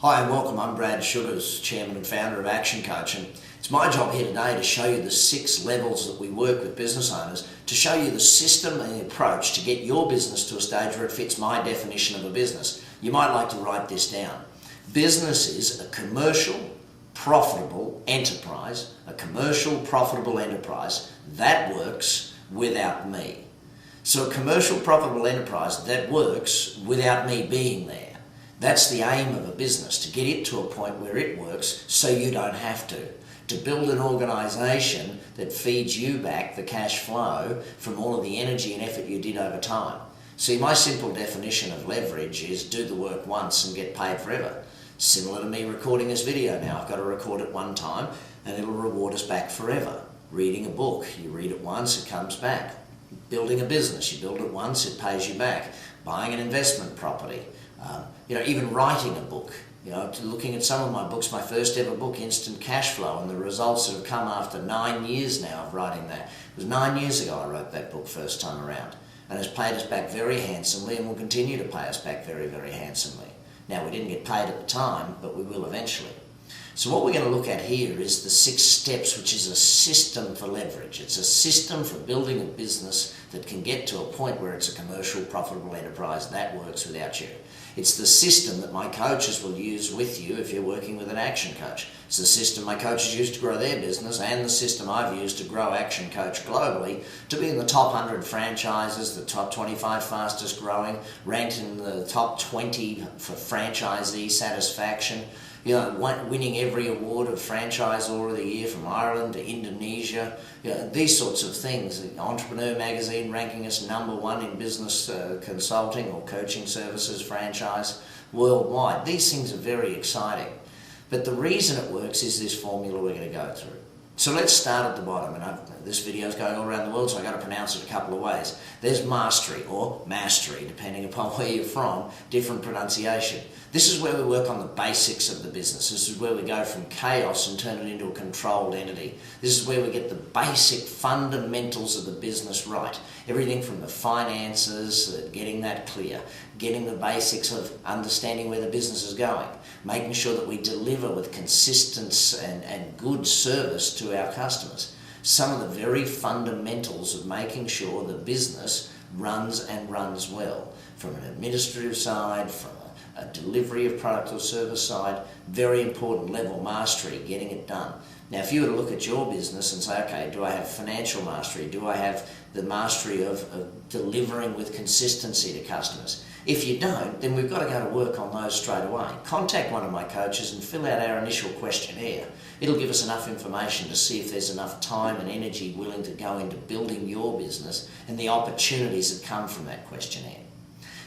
Hi and welcome, I'm Brad Sugars, Chairman and Founder of Action Coach, and it's my job here today to show you the 6 levels that we work with business owners, to show you the system and the approach to get your business to a stage where it fits my definition of a business. You might like to write this down. Business is a commercial, profitable enterprise, that works without me. So a commercial, profitable enterprise that works without me being there. That's the aim of a business, to get it to a point where it works so you don't have to. To build an organisation that feeds you back the cash flow from all of the energy and effort you did over time. See, my simple definition of leverage is do the work once and get paid forever. Similar to me recording this video now. I've got to record it one time and it'll reward us back forever. Reading a book, you read it once, it comes back. Building a business, you build it once, it pays you back. Buying an investment property. Even writing a book, looking at some of my books, my first ever book, Instant Cash Flow, and the results that have come after 9 years now of writing that. It was 9 years ago I wrote that book first time around, and has paid us back very handsomely and will continue to pay us back very, very handsomely. Now, we didn't get paid at the time, but we will eventually. So what we're going to look at here is the 6 steps, which is a system for leverage. It's a system for building a business that can get to a point where it's a commercial, profitable enterprise that works without you. It's the system that my coaches will use with you if you're working with an action coach. It's the system my coaches use to grow their business, and the system I've used to grow Action Coach globally to be in the top 100 franchises, the top 25 fastest growing, ranked in the top 20 for franchisee satisfaction, winning every award of Franchisor of the Year from Ireland to Indonesia, these sorts of things. Entrepreneur magazine ranking us #1 in business consulting or coaching services franchise worldwide. These things are very exciting. But the reason it works is this formula we're going to go through. So let's start at the bottom, and this video is going all around the world, so I've got to pronounce it a couple of ways. There's mastery, or mastery, depending upon where you're from, different pronunciation. This is where we work on the basics of the business. This is where we go from chaos and turn it into a controlled entity. This is where we get the basic fundamentals of the business right. Everything from the finances, getting that clear, getting the basics of understanding where the business is going, making sure that we deliver with consistency and good service to our customers. Some of the very fundamentals of making sure the business runs and runs well, from an administrative side, from a delivery of product or service side, very important level mastery, getting it done. Now, if you were to look at your business and say, okay, do I have financial mastery? Do I have the mastery of delivering with consistency to customers? If you don't, then we've got to go to work on those straight away. Contact one of my coaches and fill out our initial questionnaire. It'll give us enough information to see if there's enough time and energy willing to go into building your business and the opportunities that come from that questionnaire.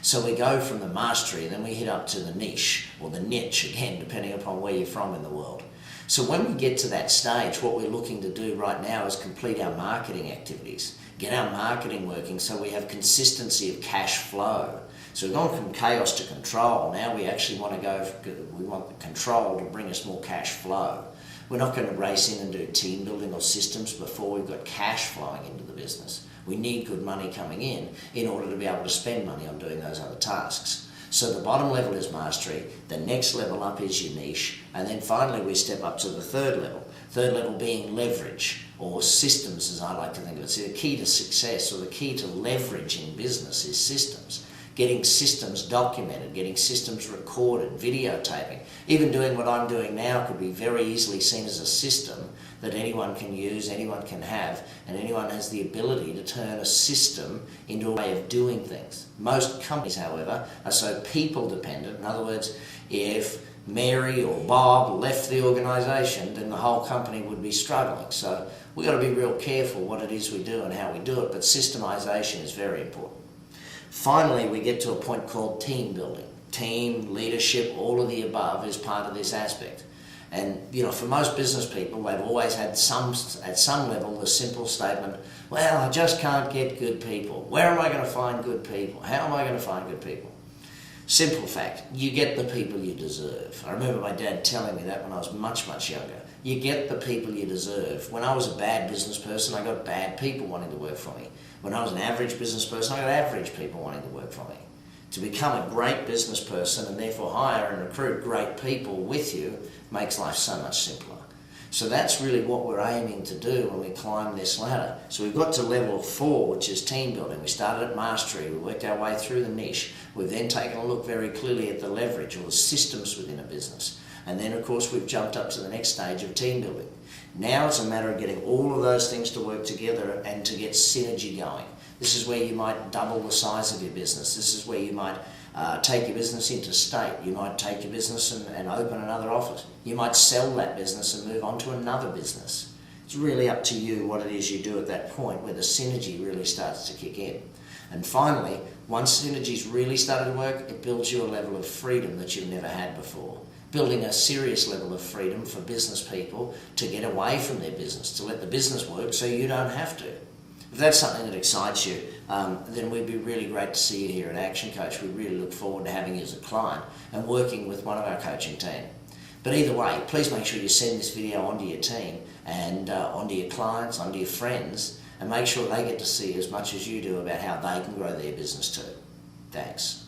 So we go from the mastery, and then we hit up to the niche, or the niche again, depending upon where you're from in the world. So when we get to that stage, what we're looking to do right now is complete our marketing activities, get our marketing working so we have consistency of cash flow. So we've gone from chaos to control. Now we actually want the control to bring us more cash flow. We're not going to race in and do team building or systems before we've got cash flowing into the business. We need good money coming in order to be able to spend money on doing those other tasks. So the bottom level is mastery, the next level up is your niche, and then finally we step up to the third level. Third level being leverage, or systems as I like to think of it. See, the key to success, or the key to leverage in business, is systems. Getting systems documented, getting systems recorded, videotaping. Even doing what I'm doing now could be very easily seen as a system that anyone can use, anyone can have, and anyone has the ability to turn a system into a way of doing things. Most companies, however, are so people dependent. In other words, if Mary or Bob left the organisation, then the whole company would be struggling. So we've got to be real careful what it is we do and how we do it, but systemisation is very important. Finally, we get to a point called team building. Team, leadership, all of the above is part of this aspect. And, for most business people, they've always had at some level the simple statement, well, I just can't get good people. Where am I going to find good people? How am I going to find good people? Simple fact, you get the people you deserve. I remember my dad telling me that when I was much, much younger. You get the people you deserve. When I was a bad business person, I got bad people wanting to work for me. When I was an average business person, I got average people wanting to work for me. To become a great business person and therefore hire and recruit great people with you makes life so much simpler. So that's really what we're aiming to do when we climb this ladder. So we've got to level 4, which is team building. We started at mastery, we worked our way through the niche. We've then taken a look very clearly at the leverage or the systems within a business. And then of course we've jumped up to the next stage of team building. Now it's a matter of getting all of those things to work together and to get synergy going. This is where you might double the size of your business. This is where you might take your business interstate. You might take your business and open another office. You might sell that business and move on to another business. It's really up to you what it is you do at that point where the synergy really starts to kick in. And finally, once synergy's really started to work, it builds you a level of freedom that you've never had before. Building a serious level of freedom for business people to get away from their business, to let the business work so you don't have to. If that's something that excites you, then we'd be really great to see you here at Action Coach. We really look forward to having you as a client and working with one of our coaching team. But either way, please make sure you send this video onto your team and onto your clients, onto your friends, and make sure they get to see as much as you do about how they can grow their business too. Thanks.